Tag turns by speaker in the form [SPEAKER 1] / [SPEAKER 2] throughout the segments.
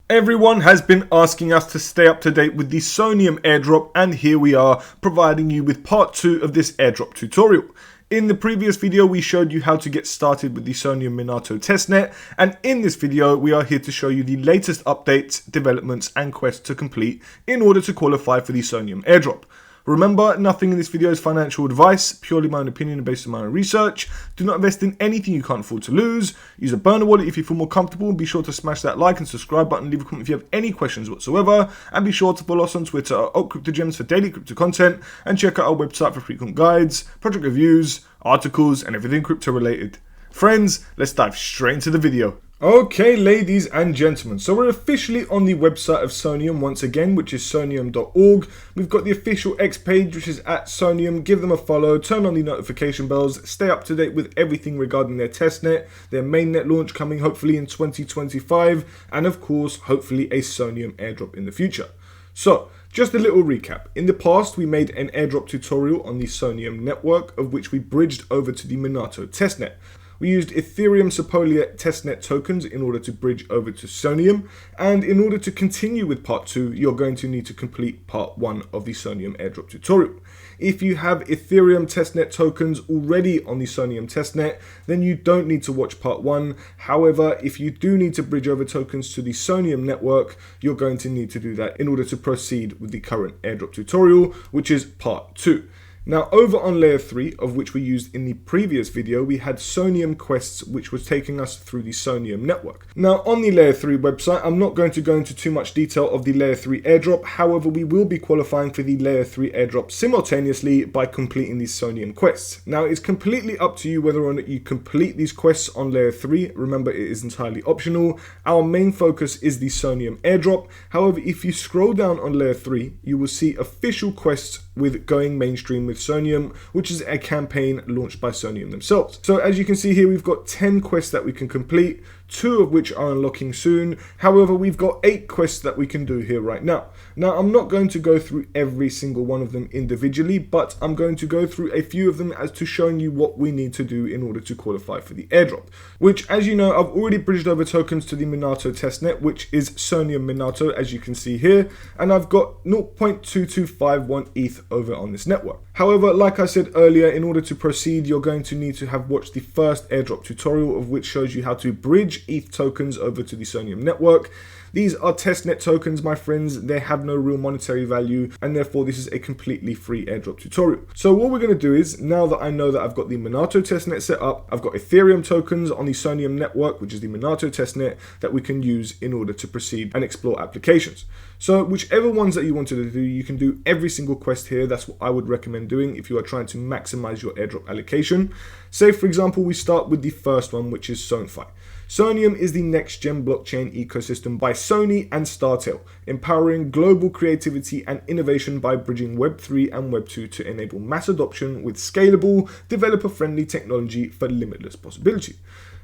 [SPEAKER 1] Everyone has been asking us to stay up to date with the Soneium Airdrop, and here we are providing you with part 2 of this airdrop tutorial. In the previous video we showed you how to get started with the Soneium Minato Testnet, and in this video we are here to show you the latest updates, developments and quests to complete in order to qualify for the Soneium Airdrop. Remember, nothing in this video is financial advice, purely my own opinion and based on my own research. Do not invest in anything you can't afford to lose. Use a burner wallet if you feel more comfortable, and be sure to smash that like and subscribe button, leave a comment if you have any questions whatsoever, and be sure to follow us on Twitter at @OKCryptogems for daily crypto content, and check out our website for frequent guides, project reviews, articles and everything crypto related. Friends, let's dive straight into the video. Okay, ladies and gentlemen, so we're officially on the website of Soneium once again, which is soneium.org. We've got the official X page, which is at Soneium. Give them a follow, turn on the notification bells, stay up to date with everything regarding their testnet, their mainnet launch coming hopefully in 2025, and of course, hopefully a Soneium airdrop in the future. So, just a little recap. In the past, we made an airdrop tutorial on the Soneium network, of which we bridged over to the Minato Testnet. We used Ethereum Sepolia testnet tokens in order to bridge over to Soneium, and in order to continue with part 2, you're going to need to complete part 1 of the Soneium airdrop tutorial. If you have Ethereum testnet tokens already on the Soneium testnet, then you don't need to watch part 1. However, if you do need to bridge over tokens to the Soneium network, you're going to need to do that in order to proceed with the current airdrop tutorial, which is part 2. Now, over on layer 3, of which we used in the previous video, we had Soneium quests, which was taking us through the Soneium network. Now, on the layer 3 website, I'm not going to go into too much detail of the layer 3 airdrop. However, we will be qualifying for the layer 3 airdrop simultaneously by completing these Soneium quests. Now, it's completely up to you whether or not you complete these quests on layer 3. Remember, it is entirely optional. Our main focus is the Soneium airdrop. However, if you scroll down on layer 3, you will see official quests with going mainstream with Soneium, which is a campaign launched by Soneium themselves. So as you can see here, we've got 10 quests that we can complete, 2 of which are unlocking soon. However, we've got 8 quests that we can do here right now. Now, I'm not going to go through every single one of them individually, but I'm going to go through a few of them as to showing you what we need to do in order to qualify for the airdrop. Which, as you know, I've already bridged over tokens to the Minato Testnet, which is Soneium Minato, as you can see here, and I've got 0.2251 ETH over on this network. However, like I said earlier, in order to proceed, you're going to need to have watched the first airdrop tutorial, of which shows you how to bridge ETH tokens over to the Soneium network. These are testnet tokens, my friends. They have no real monetary value, and therefore this is a completely free airdrop tutorial. So what we're going to do is, now that I know that I've got the Minato testnet set up, I've got Ethereum tokens on the Soneium network, which is the Minato testnet, that we can use in order to proceed and explore applications. So whichever ones that you wanted to do, you can do every single quest here. That's what I would recommend doing if you are trying to maximize your airdrop allocation. Say, for example, we start with the first one, which is Soneium. Soneium is the next-gen blockchain ecosystem by Sony and Startel, empowering global creativity and innovation by bridging Web3 and Web2 to enable mass adoption with scalable, developer-friendly technology for limitless possibility.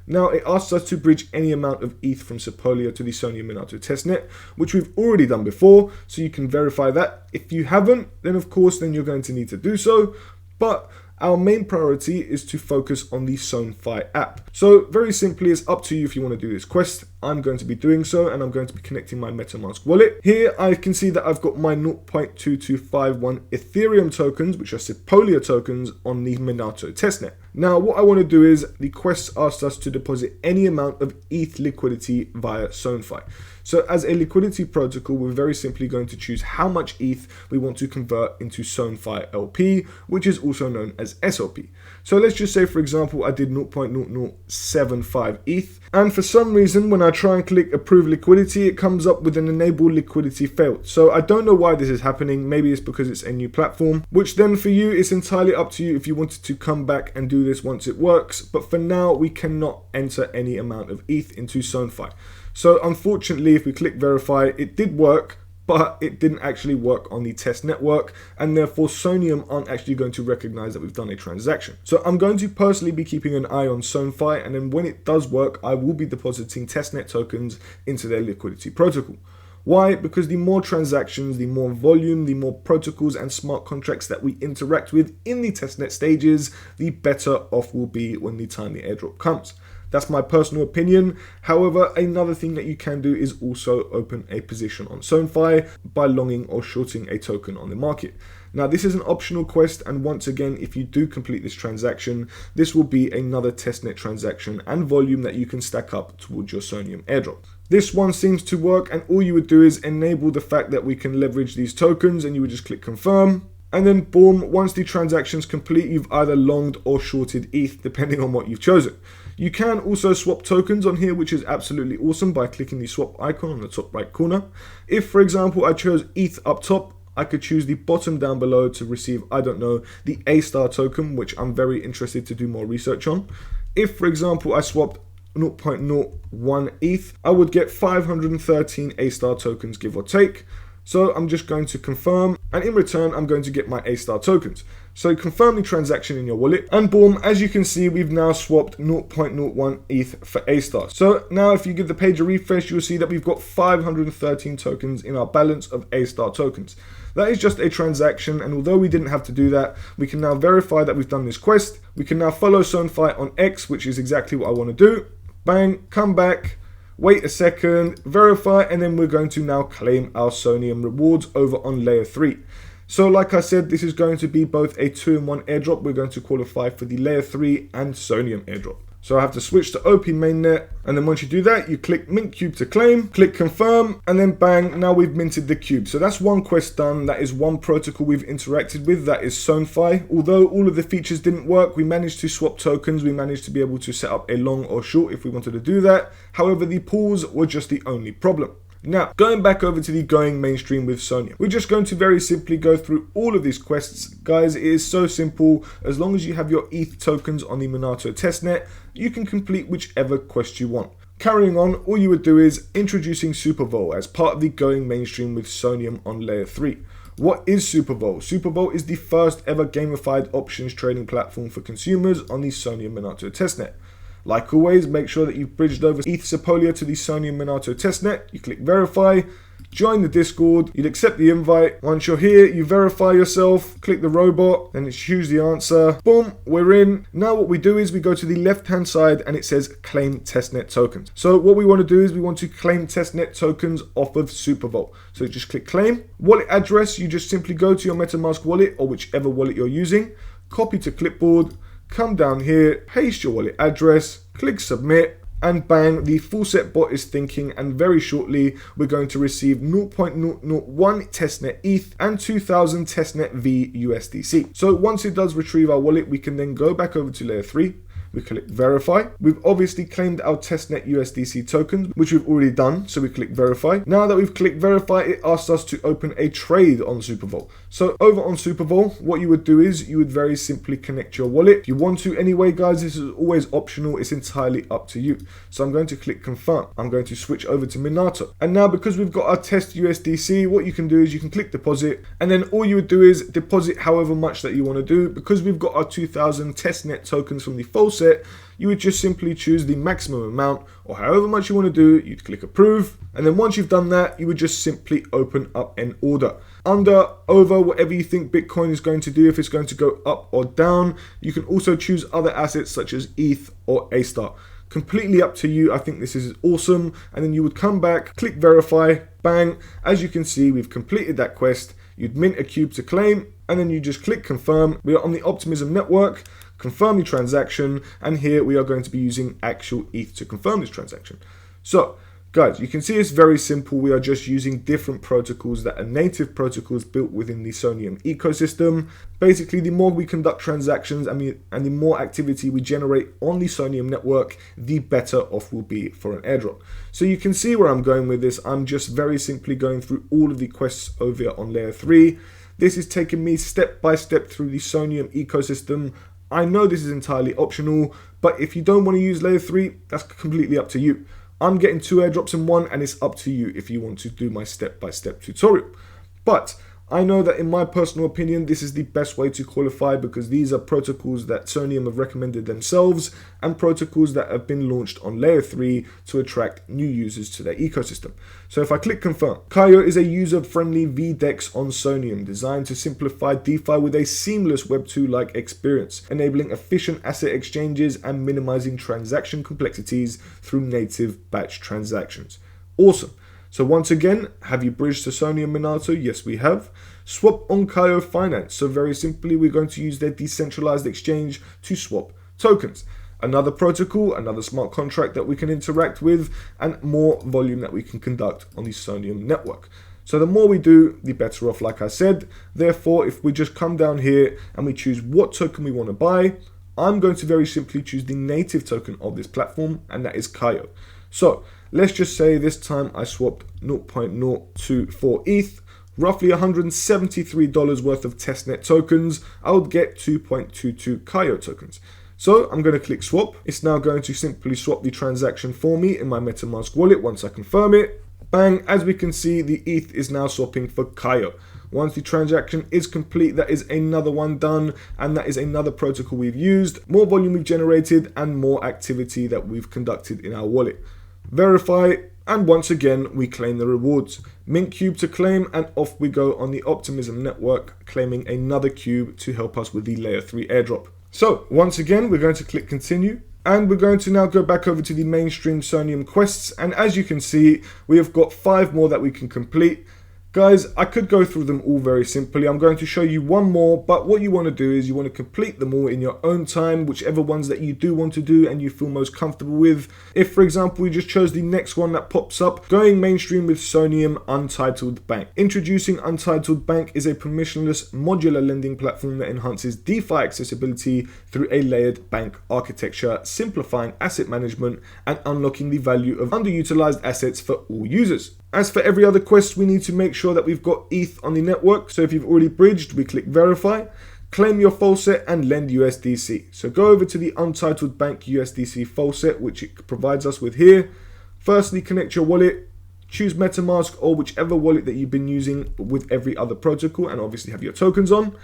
[SPEAKER 1] Now, it asks us to bridge any amount of ETH from Sepolia to the Soneium Minato Testnet, which we've already done before, so you can verify that. If you haven't, then of course, then you're going to need to do so, but our main priority is to focus on the Soneium app. So very simply, it's up to you if you want to do this quest. I'm going to be doing so, and I'm going to be connecting my MetaMask wallet. Here I can see that I've got my 0.2251 Ethereum tokens, which are Sepolia tokens, on the Minato testnet. Now what I want to do is, the quest asks us to deposit any amount of ETH liquidity via Soneium. So as a liquidity protocol, we're very simply going to choose how much ETH we want to convert into Soneium LP, which is also known as SLP. So let's just say, for example, I did 0.0075 ETH, and for some reason when I try and click approve liquidity, it comes up with an enable liquidity failed. So I don't know why this is happening. Maybe it's because it's a new platform, which then for you, it's entirely up to you if you wanted to come back and do this once it works. But for now, we cannot enter any amount of ETH into Soneium. So unfortunately, if we click verify, it did work, but it didn't actually work on the test network, and therefore Soneium aren't actually going to recognize that we've done a transaction. So I'm going to personally be keeping an eye on Soneium, and then when it does work, I will be depositing testnet tokens into their liquidity protocol. Why? Because the more transactions, the more volume, the more protocols and smart contracts that we interact with in the testnet stages, the better off we'll be when the time the airdrop comes. That's my personal opinion. However, another thing that you can do is also open a position on SoneFi by longing or shorting a token on the market. Now, this is an optional quest, and once again, if you do complete this transaction, this will be another testnet transaction and volume that you can stack up towards your Soneium airdrop. This one seems to work, and all you would do is enable the fact that we can leverage these tokens, and you would just click confirm. And then boom, once the transaction's complete, you've either longed or shorted ETH, depending on what you've chosen. You can also swap tokens on here, which is absolutely awesome, by clicking the swap icon on the top right corner. If, for example, I chose ETH up top, I could choose the bottom down below to receive, I don't know, the A-star token, which I'm very interested to do more research on. If, for example, I swapped 0.01 ETH, I would get 513 A-star tokens, give or take. So I'm just going to confirm, and in return, I'm going to get my A-star tokens. So confirm the transaction in your wallet, and boom, as you can see, we've now swapped 0.01 ETH for A-star. So now if you give the page a refresh, you'll see that we've got 513 tokens in our balance of A-star tokens. That is just a transaction, and although we didn't have to do that, we can now verify that we've done this quest. We can now follow SoneFi on X, which is exactly what I want to do. Bang, come back. Wait a second, verify, and then we're going to now claim our Soneium rewards over on layer 3. So like I said, this is going to be both a 2-in-1 airdrop. We're going to qualify for the layer 3 and Soneium airdrop. So I have to switch to OP mainnet, and then once you do that, you click mint cube to claim, click confirm, and then bang, now we've minted the cube. So that's one quest done. That is one protocol we've interacted with, that is SoneFi. Although all of the features didn't work, we managed to swap tokens, we managed to be able to set up a long or short if we wanted to do that. However, the pools were just the only problem. Now, going back over to the going mainstream with Soneium, we're just going to very simply go through all of these quests. Guys, it is so simple. As long as you have your ETH tokens on the Minato Testnet, you can complete whichever quest you want. Carrying on, all you would do is introducing SuperVol as part of the going mainstream with Soneium on layer 3. What is SuperVol? SuperVol is the first ever gamified options trading platform for consumers on the Soneium Minato Testnet. Like always, make sure that you've bridged over ETH Sepolia to the Soneium Minato Testnet. You click verify, join the Discord, you'd accept the invite. Once you're here, you verify yourself, click the robot, then choose the answer. Boom, we're in. Now what we do is we go to the left-hand side and it says claim testnet tokens. So what we want to do is we want to claim testnet tokens off of SuperVol. So just click claim. Wallet address, you just simply go to your MetaMask wallet or whichever wallet you're using, copy to clipboard, come down here, paste your wallet address, click submit, and bang, the full set bot is thinking, and very shortly we're going to receive 0.001 testnet ETH and 2000 testnet V USDC. So once it does retrieve our wallet, we can then go back over to layer 3. We click verify. We've obviously claimed our testnet USDC tokens, which we've already done. So we click verify. Now that we've clicked verify, it asks us to open a trade on SuperVol. So over on SuperVol, what you would do is you would very simply connect your wallet. If you want to anyway, guys, this is always optional. It's entirely up to you. So I'm going to click confirm. I'm going to switch over to Minato. And now because we've got our test USDC, what you can do is you can click deposit, and then all you would do is deposit however much that you want to do. Because we've got our 2000 testnet tokens from the full set, you would just simply choose the maximum amount, or however much you want to do. You'd click approve, and then once you've done that, you would just simply open up an order. Under, over, whatever you think Bitcoin is going to do, if it's going to go up or down. You can also choose other assets such as ETH or A-Star. Completely up to you. I think this is awesome. And then you would come back, click verify, bang. As you can see, we've completed that quest. You'd mint a cube to claim, and then you just click confirm. We are on the Optimism network. Confirm the transaction, and here we are going to be using actual ETH to confirm this transaction. So guys, you can see it's very simple. We are just using different protocols that are native protocols built within the Soneium ecosystem. Basically, the more we conduct transactions and the more activity we generate on the Soneium network, the better off we'll be for an airdrop. So you can see where I'm going with this. I'm just very simply going through all of the quests over on layer 3. This is taking me step by step through the Soneium ecosystem. I know this is entirely optional, but if you don't want to use layer 3, that's completely up to you. I'm getting 2 airdrops in one, and it's up to you if you want to do my step-by-step tutorial. But I know that in my personal opinion, this is the best way to qualify because these are protocols that Soneium have recommended themselves and protocols that have been launched on layer 3 to attract new users to their ecosystem. So if I click confirm, Kayo is a user-friendly VDEX on Soneium designed to simplify DeFi with a seamless Web2-like experience, enabling efficient asset exchanges and minimizing transaction complexities through native batch transactions. Awesome. So once again, have you bridged to Soneium Minato? Yes, we have. Swap on Kayo Finance. So very simply, we're going to use their decentralized exchange to swap tokens. Another protocol, another smart contract that we can interact with, and more volume that we can conduct on the Soneium network. So the more we do, the better off, like I said. Therefore, if we just come down here and we choose what token we want to buy, I'm going to very simply choose the native token of this platform, and that is Kayo. So let's just say this time I swapped 0.024 ETH, roughly $173 worth of Testnet tokens. I would get 2.22 Kayo tokens. So I'm going to click swap. It's now going to simply swap the transaction for me in my MetaMask wallet once I confirm it. Bang, as we can see, the ETH is now swapping for Kayo. Once the transaction is complete, that is another one done, and that is another protocol we've used, more volume we've generated, and more activity that we've conducted in our wallet. Verify, and once again, we claim the rewards. Mint cube to claim, and off we go on the Optimism network, claiming another cube to help us with the layer 3 airdrop. So once again, we're going to click continue. And we're going to now go back over to the mainstream Soneium quests. And as you can see, we have got 5 more that we can complete. Guys, I could go through them all very simply. I'm going to show you one more, but what you want to do is you want to complete them all in your own time, whichever ones that you do want to do and you feel most comfortable with. If, for example, we just chose the next one that pops up, going mainstream with Soneium Untitled Bank. Introducing Untitled Bank is a permissionless modular lending platform that enhances DeFi accessibility through a layered bank architecture, simplifying asset management and unlocking the value of underutilized assets for all users. As for every other quest, we need to make sure that we've got ETH on the network. So if you've already bridged, we click verify, claim your faucet and lend USDC. So go over to the Untitled Bank USDC faucet, which it provides us with here. Firstly, connect your wallet, choose MetaMask or whichever wallet that you've been using with every other protocol, and obviously have your tokens on.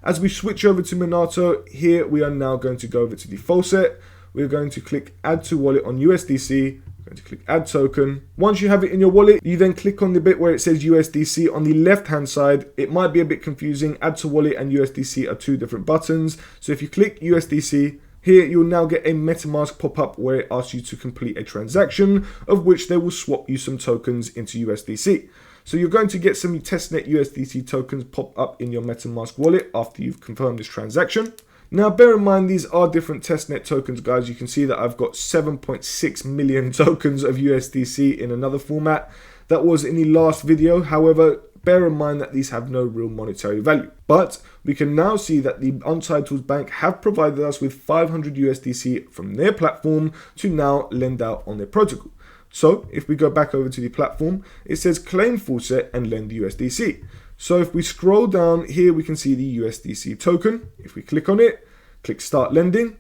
[SPEAKER 1] As we switch over to Minato, here we are now going to go over to the faucet. We're going to click add to wallet on USDC. Going to click add token. Once you have it in your wallet, you then click on the bit where it says USDC on the left hand side. It might be a bit confusing. Add to wallet and USDC are 2 different buttons. So if you click USDC, here you'll now get a MetaMask pop-up where it asks you to complete a transaction, of which they will swap you some tokens into USDC. So you're going to get some Testnet USDC tokens pop up in your MetaMask wallet after you've confirmed this transaction. Now, bear in mind, these are different Testnet tokens, guys. You can see that I've got 7.6 million tokens of USDC in another format. That was in the last video. However, bear in mind that these have no real monetary value. But we can now see that the Untitled Bank have provided us with 500 USDC from their platform to now lend out on their protocol. So if we go back over to the platform, it says claim faucet and lend USDC. So if we scroll down here, we can see the USDC token. If we click on it, click start lending.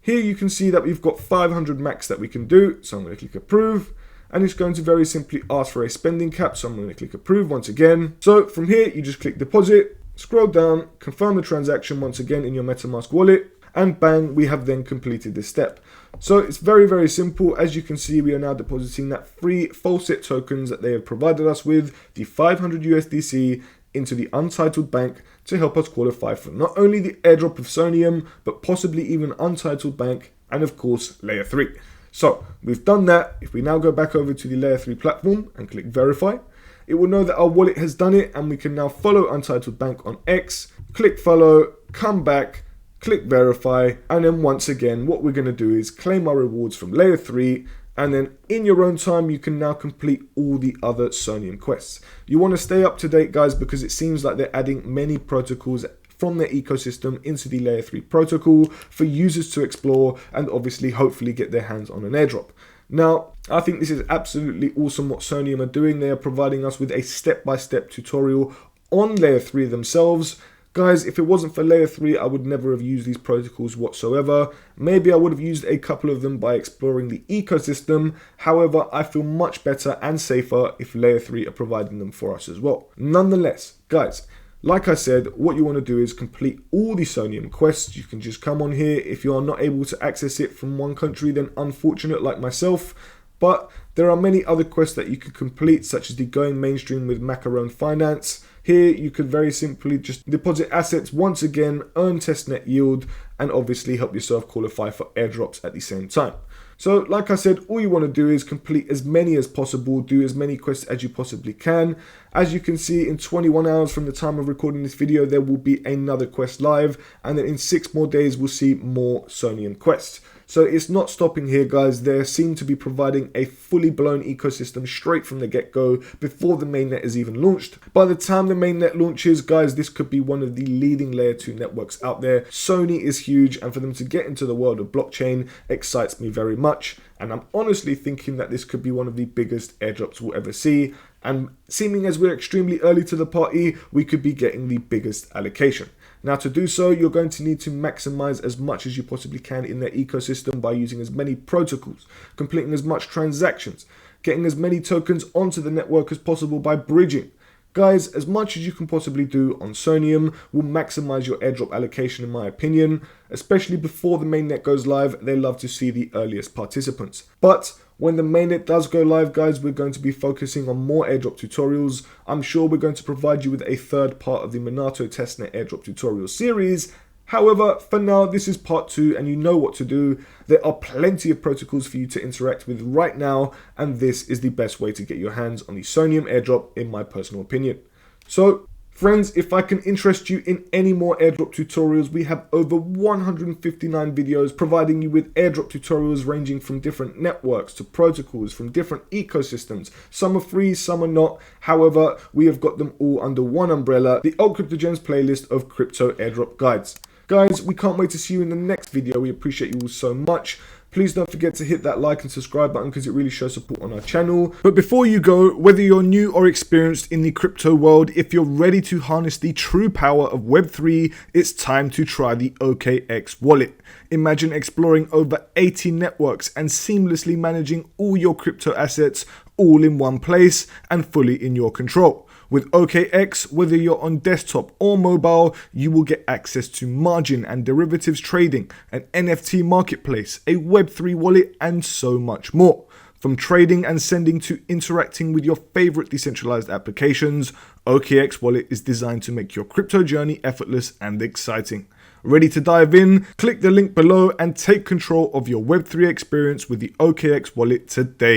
[SPEAKER 1] Here you can see that we've got 500 max that we can do. So I'm going to click approve. And it's going to very simply ask for a spending cap. So I'm going to click approve once again. So from here, you just click deposit, scroll down, confirm the transaction once again in your MetaMask wallet. And bang, we have then completed this step. So it's very, very simple. As you can see, we are now depositing that free faucet tokens that they have provided us with, the 500 USDC, into the Untitled Bank to help us qualify for not only the airdrop of Soneium, but possibly even Untitled Bank and of course layer 3. So we've done that. If we now go back over to the layer 3 platform and click verify, it will know that our wallet has done it and we can now follow Untitled Bank on X, click follow, come back, click verify, and then once again what we're going to do is claim our rewards from layer 3. And then in your own time, you can now complete all the other Soneium quests. You want to stay up to date, guys, because it seems like they're adding many protocols from their ecosystem into the layer 3 protocol for users to explore and obviously hopefully get their hands on an airdrop. Now, I think this is absolutely awesome what Soneium are doing. They are providing us with a step-by-step tutorial on layer 3 themselves. Guys, if it wasn't for layer 3, I would never have used these protocols whatsoever. Maybe I would have used a couple of them by exploring the ecosystem. However, I feel much better and safer if layer 3 are providing them for us as well. Nonetheless, guys, like I said, what you want to do is complete all the Soneium quests. You can just come on here. If you are not able to access it from one country, then unfortunate like myself. But there are many other quests that you can complete, such as the Going Mainstream with Macaron Finance. Here, you could very simply just deposit assets once again, earn testnet yield, and obviously help yourself qualify for airdrops at the same time. So, like I said, all you want to do is complete as many as possible, do as many quests as you possibly can. As you can see, in 21 hours from the time of recording this video, there will be another quest live, and then in 6 more days, we'll see more Soneium quests. So it's not stopping here, guys. They seem to be providing a fully blown ecosystem straight from the get-go before the mainnet is even launched. By the time the mainnet launches, guys, this could be one of the leading layer 2 networks out there. Sony is huge, and for them to get into the world of blockchain excites me very much. And I'm honestly thinking that this could be one of the biggest airdrops we'll ever see. And seeming as we're extremely early to the party, we could be getting the biggest allocation. Now, to do so, you're going to need to maximize as much as you possibly can in their ecosystem by using as many protocols, completing as much transactions, getting as many tokens onto the network as possible by bridging. Guys, as much as you can possibly do on Soneium will maximize your airdrop allocation, in my opinion, especially before the mainnet goes live. They love to see the earliest participants. But when the mainnet does go live, guys, we're going to be focusing on more airdrop tutorials. I'm sure we're going to provide you with a third part of the Minato Testnet airdrop tutorial series. However, for now, this is part 2 and you know what to do. There are plenty of protocols for you to interact with right now, and this is the best way to get your hands on the Soneium airdrop, in my personal opinion. So, friends, if I can interest you in any more airdrop tutorials, we have over 159 videos providing you with airdrop tutorials ranging from different networks to protocols from different ecosystems. Some are free, some are not. However, we have got them all under one umbrella, the Alt Cryptogems playlist of crypto airdrop guides. Guys, we can't wait to see you in the next video. We appreciate you all so much. Please don't forget to hit that like and subscribe button because it really shows support on our channel. But before you go, whether you're new or experienced in the crypto world, if you're ready to harness the true power of Web3, it's time to try the OKX Wallet. Imagine exploring over 80 networks and seamlessly managing all your crypto assets all in one place and fully in your control. With OKX, whether you're on desktop or mobile, you will get access to margin and derivatives trading, an NFT marketplace, a Web3 wallet, and so much more. From trading and sending to interacting with your favorite decentralized applications, OKX Wallet is designed to make your crypto journey effortless and exciting. Ready to dive in? Click the link below and take control of your Web3 experience with the OKX Wallet today.